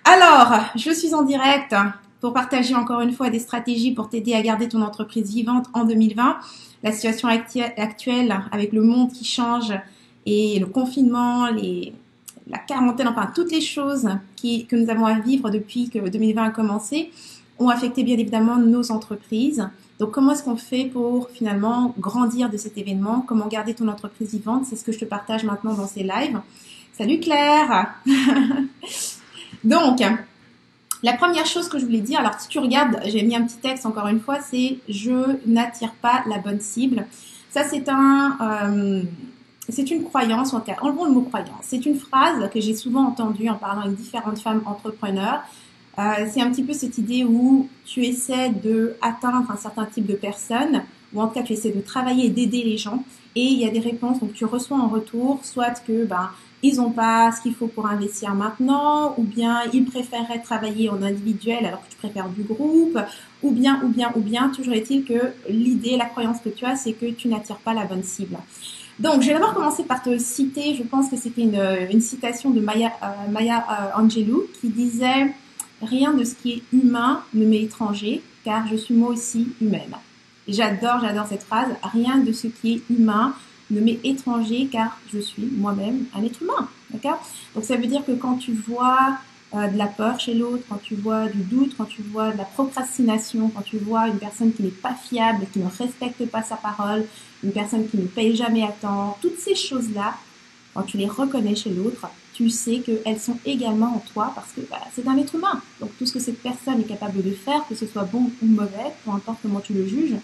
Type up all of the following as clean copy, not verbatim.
Alors, je suis en direct pour partager encore une fois des stratégies pour t'aider à garder ton entreprise vivante en 2020. La situation actuelle avec le monde qui change et le confinement, la quarantaine, enfin toutes les choses que nous avons à vivre depuis que 2020 a commencé ont affecté bien évidemment nos entreprises. Donc comment est-ce qu'on fait pour finalement grandir de cet événement? Comment garder ton entreprise vivante? C'est ce que je te partage maintenant dans ces lives. Salut Claire. Donc, la première chose que je voulais dire, alors si tu regardes, j'ai mis un petit texte encore une fois, c'est « je n'attire pas la bonne cible ». Ça, c'est une croyance, en tout cas, enlevons le mot croyance. C'est une phrase que j'ai souvent entendue en parlant avec différentes femmes entrepreneurs. C'est un petit peu cette idée où tu essaies d'atteindre un certain type de personnes, ou en tout cas tu essaies de travailler et d'aider les gens, et il y a des réponses donc tu reçois en retour, soit que ils n'ont pas ce qu'il faut pour investir maintenant, ou bien ils préféreraient travailler en individuel alors que tu préfères du groupe, ou bien, toujours est-il que l'idée, la croyance que tu as, c'est que tu n'attires pas la bonne cible. Donc, je vais d'abord commencer par te citer, je pense que c'était une citation de Maya Angelou qui disait « Rien de ce qui est humain ne m'est étranger, car je suis moi aussi humaine ». J'adore cette phrase. « Rien de ce qui est humain ne m'est étranger, car je suis moi-même un être humain ». D'accord ? Donc, ça veut dire que quand tu vois de la peur chez l'autre, quand tu vois du doute, quand tu vois de la procrastination, quand tu vois une personne qui n'est pas fiable, qui ne respecte pas sa parole, une personne qui ne paye jamais à temps, toutes ces choses-là, quand tu les reconnais chez l'autre, tu sais qu'elles sont également en toi parce que c'est un être humain. Donc tout ce que cette personne est capable de faire, que ce soit bon ou mauvais, peu importe comment tu le juges,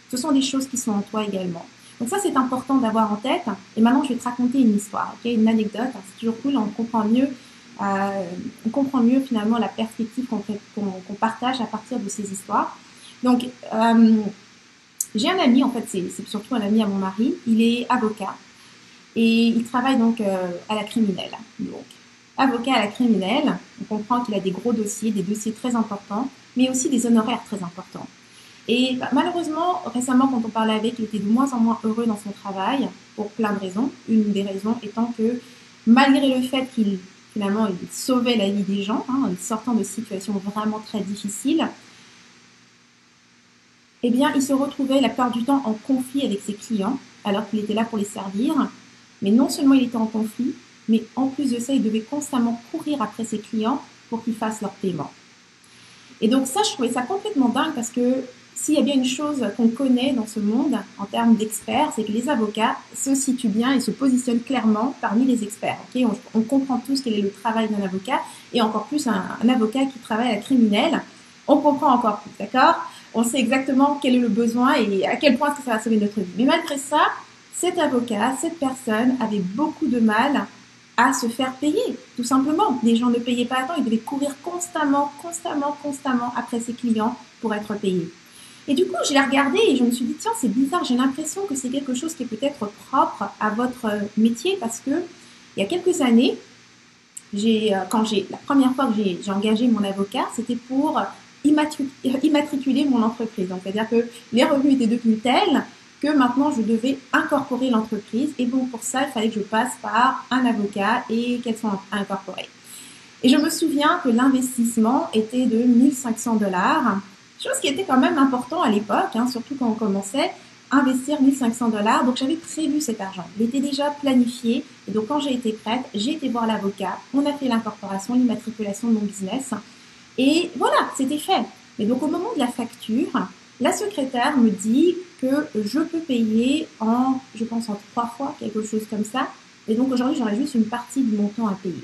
ce sont des choses qui sont en toi également. Donc ça, c'est important d'avoir en tête. Et maintenant, je vais te raconter une histoire, okay, une anecdote. C'est toujours cool, on comprend mieux finalement la perspective qu'on partage à partir de ces histoires. Donc, j'ai un ami, en fait, c'est surtout un ami à mon mari. Il est avocat. Et il travaille donc à la criminelle. Donc, avocat à la criminelle, on comprend qu'il a des gros dossiers, des dossiers très importants, mais aussi des honoraires très importants. Et malheureusement, récemment, quand on parlait avec, il était de moins en moins heureux dans son travail, pour plein de raisons. Une des raisons étant que, malgré le fait qu'il finalement il sauvait la vie des gens, en sortant de situations vraiment très difficiles, eh bien, il se retrouvait la plupart du temps en conflit avec ses clients, alors qu'il était là pour les servir. Mais non seulement il était en conflit, mais en plus de ça, il devait constamment courir après ses clients pour qu'ils fassent leur paiement. Et donc ça, je trouvais ça complètement dingue parce que s'il y a bien une chose qu'on connaît dans ce monde en termes d'experts, c'est que les avocats se situent bien et se positionnent clairement parmi les experts. Okay, on comprend tous quel est le travail d'un avocat et encore plus un avocat qui travaille à la criminelle. On comprend encore plus, d'accord ? On sait exactement quel est le besoin et à quel point ça va sauver notre vie. Mais malgré ça, cet avocat, cette personne avait beaucoup de mal à se faire payer, tout simplement. Les gens ne payaient pas à temps, il devait courir constamment après ses clients pour être payé. Et du coup, je l'ai regardé et je me suis dit, tiens, c'est bizarre, j'ai l'impression que c'est quelque chose qui est peut-être propre à votre métier parce que il y a quelques années, la première fois que j'ai engagé mon avocat, c'était pour immatriculer mon entreprise. Donc, c'est-à-dire que les revenus étaient devenus tels que maintenant je devais incorporer l'entreprise et donc pour ça il fallait que je passe par un avocat et qu'elle soit incorporée. Et je me souviens que l'investissement était de 1 500 $, chose qui était quand même important à l'époque, surtout quand on commençait, investir 1 500 $. Donc j'avais prévu cet argent, il était déjà planifié et donc quand j'ai été prête, j'ai été voir l'avocat, on a fait l'incorporation, l'immatriculation de mon business et voilà, c'était fait. Et donc au moment de la facture, la secrétaire me dit que je peux payer je pense en 3 fois, quelque chose comme ça. Et donc aujourd'hui, j'aurai juste une partie du montant à payer.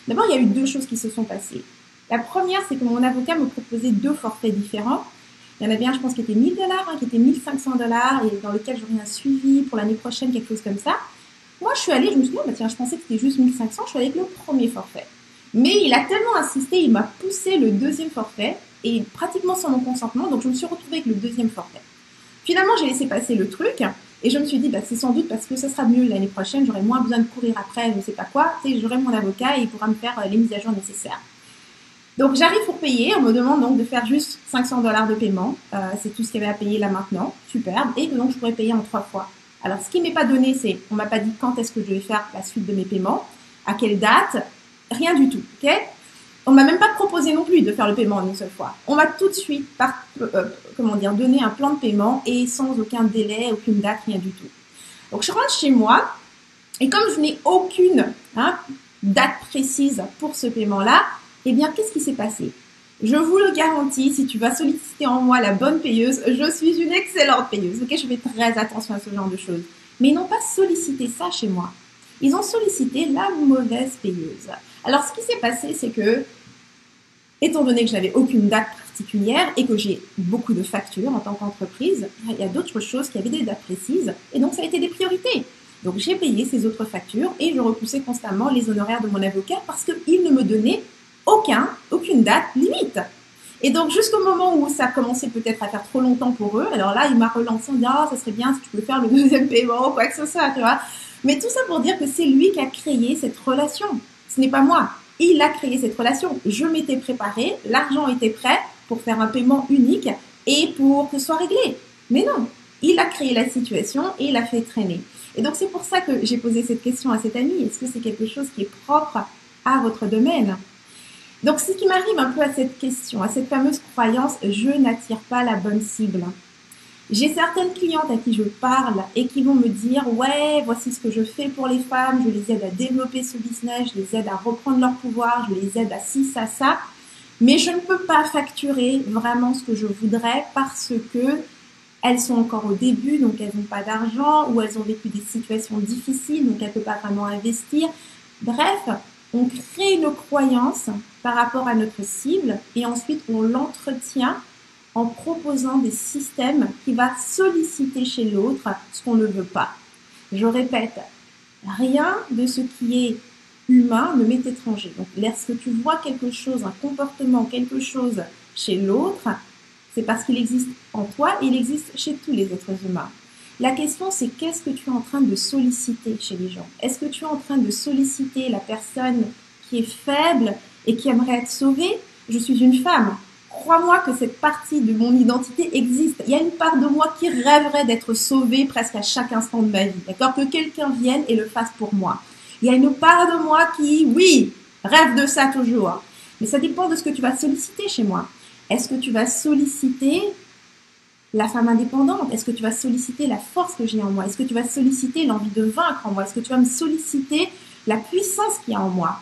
D'abord, il y a eu 2 choses qui se sont passées. La première, c'est que mon avocat me proposait 2 forfaits différents. Il y en avait un, je pense, qui était 1 000 $, qui était 1 500 $ et dans lequel j'aurais un suivi pour l'année prochaine, quelque chose comme ça. Moi, je suis allée, je me suis dit, tiens, je pensais que c'était juste 1 500, je suis allée avec le premier forfait. Mais il a tellement insisté, il m'a poussé le deuxième forfait et pratiquement sans mon consentement, donc je me suis retrouvée avec le deuxième forfait. Finalement, j'ai laissé passer le truc et je me suis dit, c'est sans doute parce que ça sera mieux l'année prochaine, j'aurai moins besoin de courir après, je ne sais pas quoi, j'aurai mon avocat et il pourra me faire les mises à jour nécessaires. Donc j'arrive pour payer, on me demande donc de faire juste 500 $ de paiement, c'est tout ce qu'il y avait à payer là maintenant, superbe, et donc je pourrais payer en 3 fois. Alors ce qui m'est pas donné, c'est, on m'a pas dit quand est-ce que je vais faire la suite de mes paiements, à quelle date, rien du tout, ok ? On m'a même pas proposé non plus de faire le paiement en une seule fois. On m'a tout de suite, donné un plan de paiement et sans aucun délai, aucune date, rien du tout. Donc, je rentre chez moi et comme je n'ai aucune date précise pour ce paiement-là, eh bien, qu'est-ce qui s'est passé? Je vous le garantis, si tu vas solliciter en moi la bonne payeuse, je suis une excellente payeuse. Ok, je fais très attention à ce genre de choses. Mais ils n'ont pas sollicité ça chez moi. Ils ont sollicité la mauvaise payeuse. Alors, ce qui s'est passé, c'est que, étant donné que je n'avais aucune date particulière et que j'ai beaucoup de factures en tant qu'entreprise, il y a d'autres choses qui avaient des dates précises et donc ça a été des priorités. Donc, j'ai payé ces autres factures et je repoussais constamment les honoraires de mon avocat parce qu'il ne me donnait aucune date limite. Et donc, jusqu'au moment où ça commençait peut-être à faire trop longtemps pour eux, alors là, il m'a relancé en disant « Ah, ça serait bien si tu peux faire le deuxième paiement ou quoi que ce soit, tu vois ». Mais tout ça pour dire que c'est lui qui a créé cette relation. Ce n'est pas moi. Il a créé cette relation. Je m'étais préparée, l'argent était prêt pour faire un paiement unique et pour que ce soit réglé. Mais non, il a créé la situation et il a fait traîner. Et donc, c'est pour ça que j'ai posé cette question à cet ami. Est-ce que c'est quelque chose qui est propre à votre domaine ? Donc, ce qui m'arrive un peu à cette question, à cette fameuse croyance « je n'attire pas la bonne cible ». J'ai certaines clientes à qui je parle et qui vont me dire « ouais, voici ce que je fais pour les femmes, je les aide à développer ce business, je les aide à reprendre leur pouvoir, je les aide à ci, ça, mais je ne peux pas facturer vraiment ce que je voudrais parce que elles sont encore au début, donc elles n'ont pas d'argent ou elles ont vécu des situations difficiles, donc elles ne peuvent pas vraiment investir. » Bref, on crée une croyance par rapport à notre cible et ensuite on l'entretient en proposant des systèmes qui va solliciter chez l'autre ce qu'on ne veut pas. Je répète, rien de ce qui est humain ne m'est étranger. Donc, lorsque tu vois quelque chose, un comportement, quelque chose chez l'autre, c'est parce qu'il existe en toi et il existe chez tous les êtres humains. La question, c'est qu'est-ce que tu es en train de solliciter chez les gens? Est-ce que tu es en train de solliciter la personne qui est faible et qui aimerait être sauvée? Je suis une femme. Crois-moi que cette partie de mon identité existe. Il y a une part de moi qui rêverait d'être sauvée presque à chaque instant de ma vie. D'accord? Que quelqu'un vienne et le fasse pour moi. Il y a une part de moi qui, oui, rêve de ça toujours. Mais ça dépend de ce que tu vas solliciter chez moi. Est-ce que tu vas solliciter la femme indépendante? Est-ce que tu vas solliciter la force que j'ai en moi? Est-ce que tu vas solliciter l'envie de vaincre en moi? Est-ce que tu vas me solliciter la puissance qu'il y a en moi?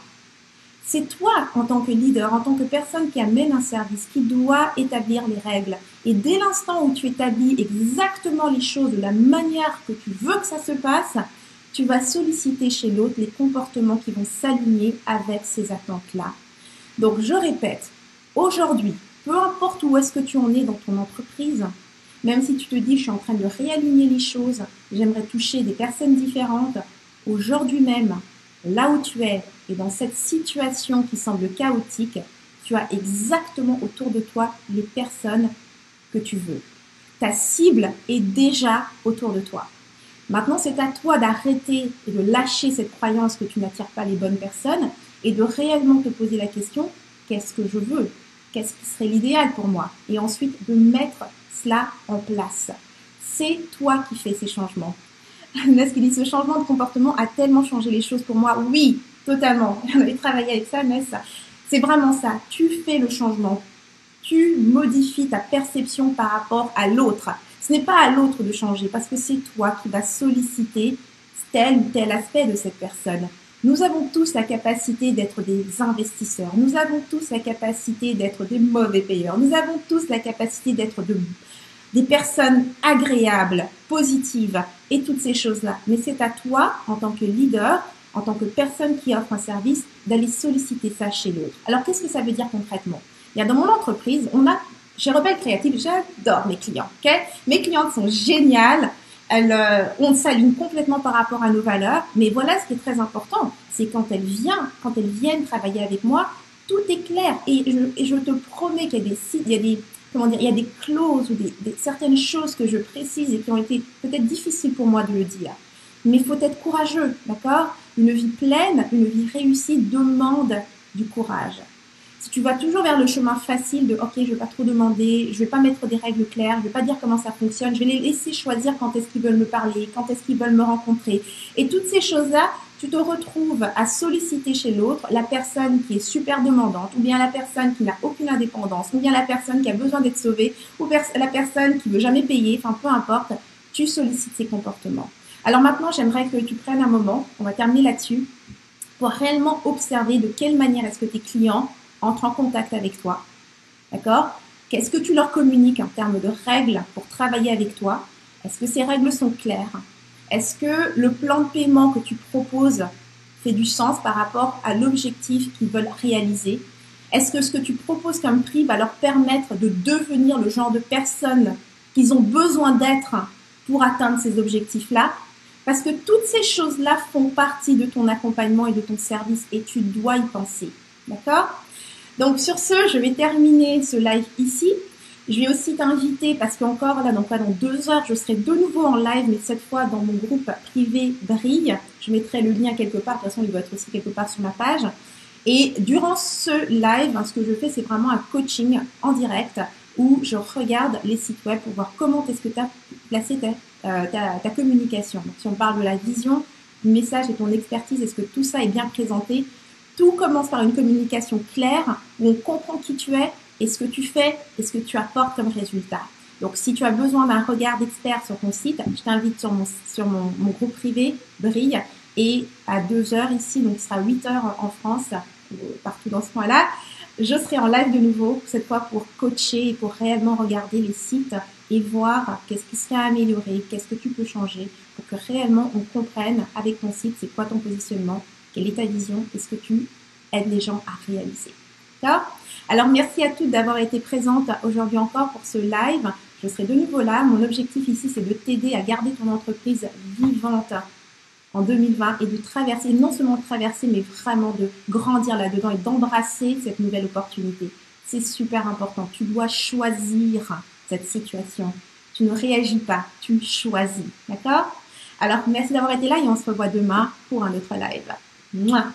C'est toi, en tant que leader, en tant que personne qui amène un service, qui doit établir les règles. Et dès l'instant où tu établis exactement les choses de la manière que tu veux que ça se passe, tu vas solliciter chez l'autre les comportements qui vont s'aligner avec ces attentes-là. Donc, je répète, aujourd'hui, peu importe où est-ce que tu en es dans ton entreprise, même si tu te dis, je suis en train de réaligner les choses, j'aimerais toucher des personnes différentes, aujourd'hui même, là où tu es et dans cette situation qui semble chaotique, tu as exactement autour de toi les personnes que tu veux. Ta cible est déjà autour de toi. Maintenant, c'est à toi d'arrêter et de lâcher cette croyance que tu n'attires pas les bonnes personnes et de réellement te poser la question, qu'est-ce que je veux? Qu'est-ce qui serait l'idéal pour moi? Et ensuite, de mettre cela en place. C'est toi qui fais ces changements. Ness qui dit, ce changement de comportement a tellement changé les choses pour moi. Oui, totalement. On avait travaillé avec ça, Ness. C'est vraiment ça. Tu fais le changement. Tu modifies ta perception par rapport à l'autre. Ce n'est pas à l'autre de changer parce que c'est toi qui vas solliciter tel ou tel aspect de cette personne. Nous avons tous la capacité d'être des investisseurs. Nous avons tous la capacité d'être des mauvais payeurs. Nous avons tous la capacité d'être des personnes agréables, positives et toutes ces choses-là. Mais c'est à toi, en tant que leader, en tant que personne qui offre un service, d'aller solliciter ça chez l'autre. Alors, qu'est-ce que ça veut dire concrètement? Il y a dans mon entreprise, chez Rebelle Créative, j'adore mes clients. Okay? Mes clientes sont géniales. On s'aligne complètement par rapport à nos valeurs. Mais voilà ce qui est très important, c'est quand elles viennent travailler avec moi, tout est clair. Et je te promets qu'il y a des clauses ou certaines choses que je précise et qui ont été peut-être difficiles pour moi de le dire. Mais il faut être courageux, d'accord? Une vie pleine, une vie réussie demande du courage. Si tu vas toujours vers le chemin facile de « ok, je ne vais pas trop demander, je ne vais pas mettre des règles claires, je ne vais pas dire comment ça fonctionne, je vais les laisser choisir quand est-ce qu'ils veulent me parler, quand est-ce qu'ils veulent me rencontrer ». Et toutes ces choses-là, tu te retrouves à solliciter chez l'autre la personne qui est super demandante, ou bien la personne qui n'a aucune indépendance, ou bien la personne qui a besoin d'être sauvée, ou la personne qui veut jamais payer, enfin peu importe, tu sollicites ces comportements. Alors maintenant, j'aimerais que tu prennes un moment, on va terminer là-dessus, pour réellement observer de quelle manière est-ce que tes clients entrent en contact avec toi. D'accord? Qu'est-ce que tu leur communiques en termes de règles pour travailler avec toi? Est-ce que ces règles sont claires? Est-ce que le plan de paiement que tu proposes fait du sens par rapport à l'objectif qu'ils veulent réaliser? Est-ce que ce que tu proposes comme prix va leur permettre de devenir le genre de personne qu'ils ont besoin d'être pour atteindre ces objectifs-là? Parce que toutes ces choses-là font partie de ton accompagnement et de ton service et tu dois y penser. D'accord? Donc sur ce, je vais terminer ce live ici. Je vais aussi t'inviter, parce qu'encore là, donc là, dans 2 heures, je serai de nouveau en live, mais cette fois dans mon groupe privé Brille. Je mettrai le lien quelque part, de toute façon il doit être aussi quelque part sur ma page. Et durant ce live, ce que je fais, c'est vraiment un coaching en direct où je regarde les sites web pour voir comment est-ce que tu as placé ta communication. Donc si on parle de la vision, du message et ton expertise, est-ce que tout ça est bien présenté? Tout commence par une communication claire où on comprend qui tu es et ce que tu fais et ce que tu apportes comme résultat. Donc, si tu as besoin d'un regard d'expert sur ton site, je t'invite sur mon groupe privé Brille et à 2 heures ici, donc ce sera 8 heures en France, partout dans ce coin-là, je serai en live de nouveau, cette fois pour coacher et pour réellement regarder les sites et voir qu'est-ce qui serait amélioré, qu'est-ce que tu peux changer pour que réellement on comprenne avec ton site c'est quoi ton positionnement, quelle est ta vision, qu'est-ce que tu aides les gens à réaliser. D'accord? Alors, merci à toutes d'avoir été présentes aujourd'hui encore pour ce live. Je serai de nouveau là. Mon objectif ici, c'est de t'aider à garder ton entreprise vivante en 2020 et de traverser, non seulement de traverser, mais vraiment de grandir là-dedans et d'embrasser cette nouvelle opportunité. C'est super important. Tu dois choisir cette situation. Tu ne réagis pas, tu choisis. D'accord? Alors, merci d'avoir été là et on se revoit demain pour un autre live. Mouah.